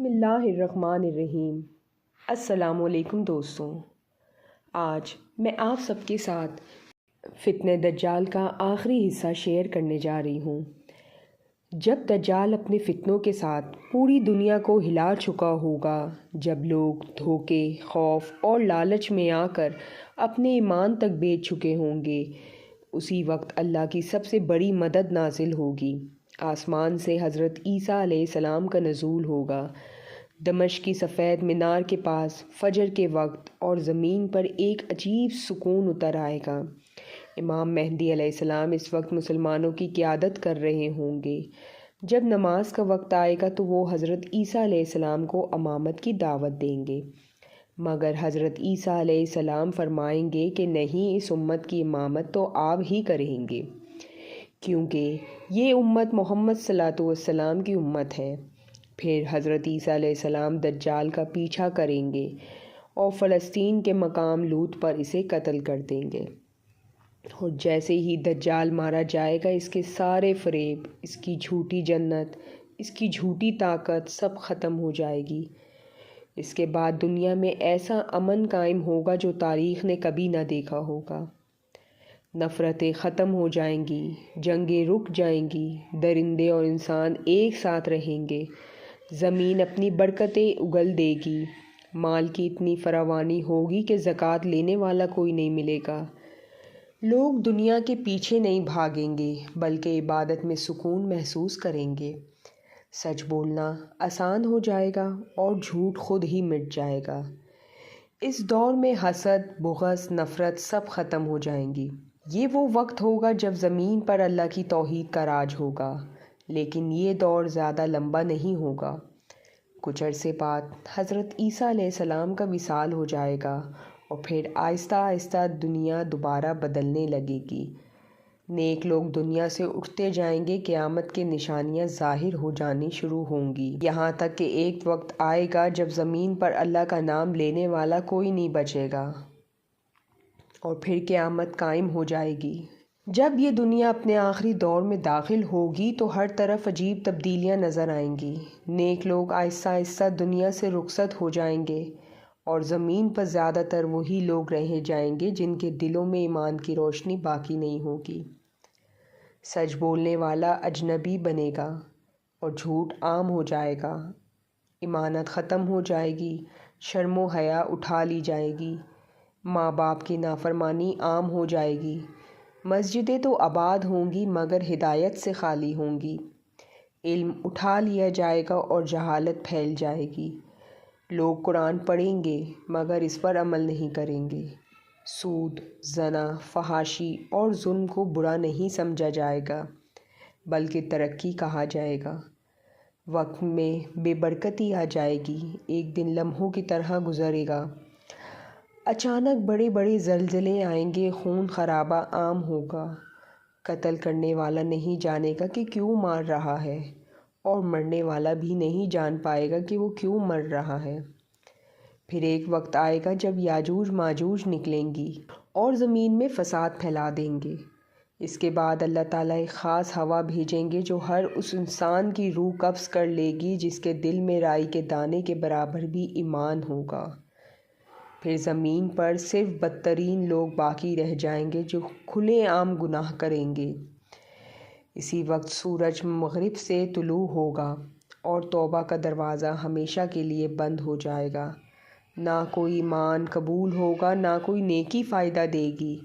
بسم اللہ الرحمن الرحیم۔ السلام علیکم دوستوں، آج میں آپ سب کے ساتھ فتنہ دجال کا آخری حصہ شیئر کرنے جا رہی ہوں۔ جب دجال اپنے فتنوں کے ساتھ پوری دنیا کو ہلا چکا ہوگا، جب لوگ دھوکے، خوف اور لالچ میں آ کر اپنے ایمان تک بیچ چکے ہوں گے، اسی وقت اللہ کی سب سے بڑی مدد نازل ہوگی۔ آسمان سے حضرت عیسیٰ علیہ السلام کا نزول ہوگا۔ دمشق کی سفید مینار کے پاس فجر کے وقت اور زمین پر ایک عجیب سکون اتر آئے گا۔ امام مہدی علیہ السلام اس وقت مسلمانوں کی قیادت کر رہے ہوں گے۔ جب نماز کا وقت آئے گا تو وہ حضرت عیسیٰ علیہ السلام کو امامت کی دعوت دیں گے، مگر حضرت عیسیٰ علیہ السلام فرمائیں گے کہ نہیں، اس امت کی امامت تو آپ ہی کریں گے، کیونکہ یہ امت محمد صلی اللہ علیہ وسلم کی امت ہے۔ پھر حضرت عیسیٰ علیہ السلام دجال کا پیچھا کریں گے اور فلسطین کے مقام لوط پر اسے قتل کر دیں گے، اور جیسے ہی دجال مارا جائے گا، اس کے سارے فریب، اس کی جھوٹی جنت، اس کی جھوٹی طاقت سب ختم ہو جائے گی۔ اس کے بعد دنیا میں ایسا امن قائم ہوگا جو تاریخ نے کبھی نہ دیکھا ہوگا۔ نفرتیں ختم ہو جائیں گی، جنگیں رک جائیں گی، درندے اور انسان ایک ساتھ رہیں گے، زمین اپنی برکتیں اگل دے گی، مال کی اتنی فراوانی ہوگی کہ زکوٰۃ لینے والا کوئی نہیں ملے گا۔ لوگ دنیا کے پیچھے نہیں بھاگیں گے بلکہ عبادت میں سکون محسوس کریں گے۔ سچ بولنا آسان ہو جائے گا اور جھوٹ خود ہی مٹ جائے گا۔ اس دور میں حسد، بغض، نفرت سب ختم ہو جائیں گی۔ یہ وہ وقت ہوگا جب زمین پر اللہ کی توحید کا راج ہوگا، لیکن یہ دور زیادہ لمبا نہیں ہوگا۔ کچھ عرصے بعد حضرت عیسیٰ علیہ السلام کا وصال ہو جائے گا اور پھر آہستہ آہستہ دنیا دوبارہ بدلنے لگے گی۔ نیک لوگ دنیا سے اٹھتے جائیں گے، قیامت کے نشانیاں ظاہر ہو جانی شروع ہوں گی، یہاں تک کہ ایک وقت آئے گا جب زمین پر اللہ کا نام لینے والا کوئی نہیں بچے گا، اور پھر قیامت قائم ہو جائے گی۔ جب یہ دنیا اپنے آخری دور میں داخل ہوگی تو ہر طرف عجیب تبدیلیاں نظر آئیں گی۔ نیک لوگ آہستہ آہستہ دنیا سے رخصت ہو جائیں گے اور زمین پر زیادہ تر وہی لوگ رہ جائیں گے جن کے دلوں میں ایمان کی روشنی باقی نہیں ہوگی۔ سچ بولنے والا اجنبی بنے گا اور جھوٹ عام ہو جائے گا۔ امانت ختم ہو جائے گی، شرم و حیا اٹھا لی جائے گی، ماں باپ کی نافرمانی عام ہو جائے گی۔ مسجدیں تو آباد ہوں گی مگر ہدایت سے خالی ہوں گی۔ علم اٹھا لیا جائے گا اور جہالت پھیل جائے گی۔ لوگ قرآن پڑھیں گے مگر اس پر عمل نہیں کریں گے۔ سود، زنا، فحاشی اور ظلم کو برا نہیں سمجھا جائے گا بلکہ ترقی کہا جائے گا۔ وقت میں بے برکتی آ جائے گی، ایک دن لمحوں کی طرح گزرے گا۔ اچانک بڑے بڑے زلزلے آئیں گے، خون خرابہ عام ہوگا، قتل کرنے والا نہیں جانے گا کہ کیوں مار رہا ہے، اور مرنے والا بھی نہیں جان پائے گا کہ وہ کیوں مر رہا ہے۔ پھر ایک وقت آئے گا جب یاجوج ماجوج نکلیں گی اور زمین میں فساد پھیلا دیں گے۔ اس کے بعد اللہ تعالیٰ ایک خاص ہوا بھیجیں گے جو ہر اس انسان کی روح قبض کر لے گی جس کے دل میں رائی کے دانے کے برابر بھی ایمان ہوگا۔ پھر زمین پر صرف بدترین لوگ باقی رہ جائیں گے جو کھلے عام گناہ کریں گے۔ اسی وقت سورج مغرب سے طلوع ہوگا اور توبہ کا دروازہ ہمیشہ کے لیے بند ہو جائے گا۔ نہ کوئی ایمان قبول ہوگا، نہ کوئی نیکی فائدہ دے گی۔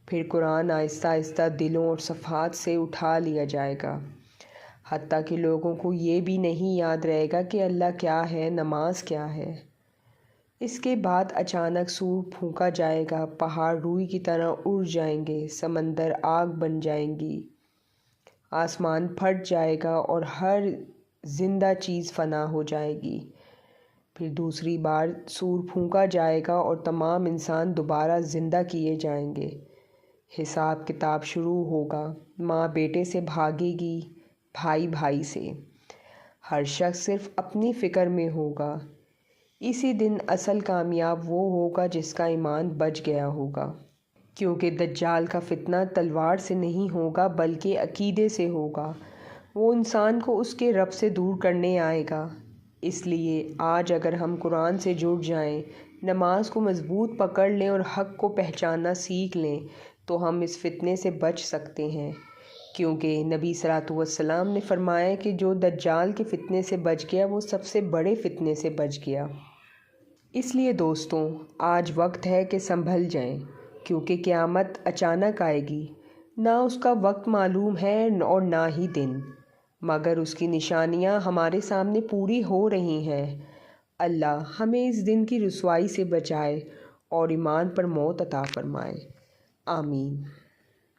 پھر قرآن آہستہ آہستہ دلوں اور صفحات سے اٹھا لیا جائے گا، حتیٰ کہ لوگوں کو یہ بھی نہیں یاد رہے گا کہ اللہ کیا ہے، نماز کیا ہے۔ اس کے بعد اچانک سور پھونکا جائے گا، پہاڑ روئی کی طرح اڑ جائیں گے، سمندر آگ بن جائیں گی، آسمان پھٹ جائے گا اور ہر زندہ چیز فنا ہو جائے گی۔ پھر دوسری بار سور پھونکا جائے گا اور تمام انسان دوبارہ زندہ کیے جائیں گے۔ حساب کتاب شروع ہوگا، ماں بیٹے سے بھاگے گی، بھائی بھائی سے، ہر شخص صرف اپنی فکر میں ہوگا۔ اسی دن اصل کامیاب وہ ہوگا جس کا ایمان بچ گیا ہوگا، کیونکہ دجال کا فتنہ تلوار سے نہیں ہوگا بلکہ عقیدے سے ہوگا۔ وہ انسان کو اس کے رب سے دور کرنے آئے گا۔ اس لیے آج اگر ہم قرآن سے جڑ جائیں، نماز کو مضبوط پکڑ لیں اور حق کو پہچاننا سیکھ لیں تو ہم اس فتنے سے بچ سکتے ہیں، کیونکہ نبی صلی اللہ علیہ وسلم نے فرمایا کہ جو دجال کے فتنے سے بچ گیا وہ سب سے بڑے فتنے سے بچ گیا۔ اس لیے دوستوں، آج وقت ہے کہ سنبھل جائیں، کیونکہ قیامت اچانک آئے گی، نہ اس کا وقت معلوم ہے اور نہ ہی دن، مگر اس کی نشانیاں ہمارے سامنے پوری ہو رہی ہیں۔ اللہ ہمیں اس دن کی رسوائی سے بچائے اور ایمان پر موت عطا فرمائے، آمین۔